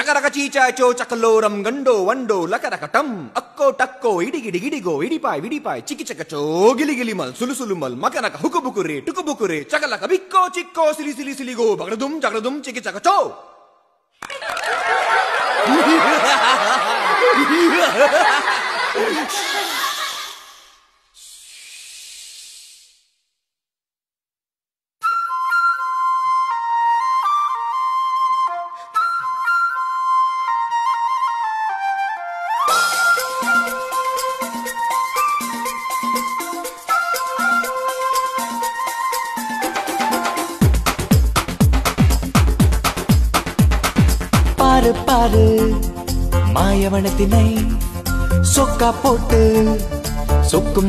చకరక చీచాచో చకలోరం గండో వండో లకరకటం అక్కో టక్కో ఇడిగిడి గిడిగో ఇడిపాయ్ విడిపాయ్ చికి చకచో గిలిగిలి మల్ సులుసులు మల్ మకనక హుకుబుకురే టుకుబుకురే చకలక బిక్కో చిక్కో సిలి సిలి సిలిగో బగడదుం జగడదుం చికి చకచో பாரு பாரு மாயவனத்தினை சொக்கா போட்டு சொக்கு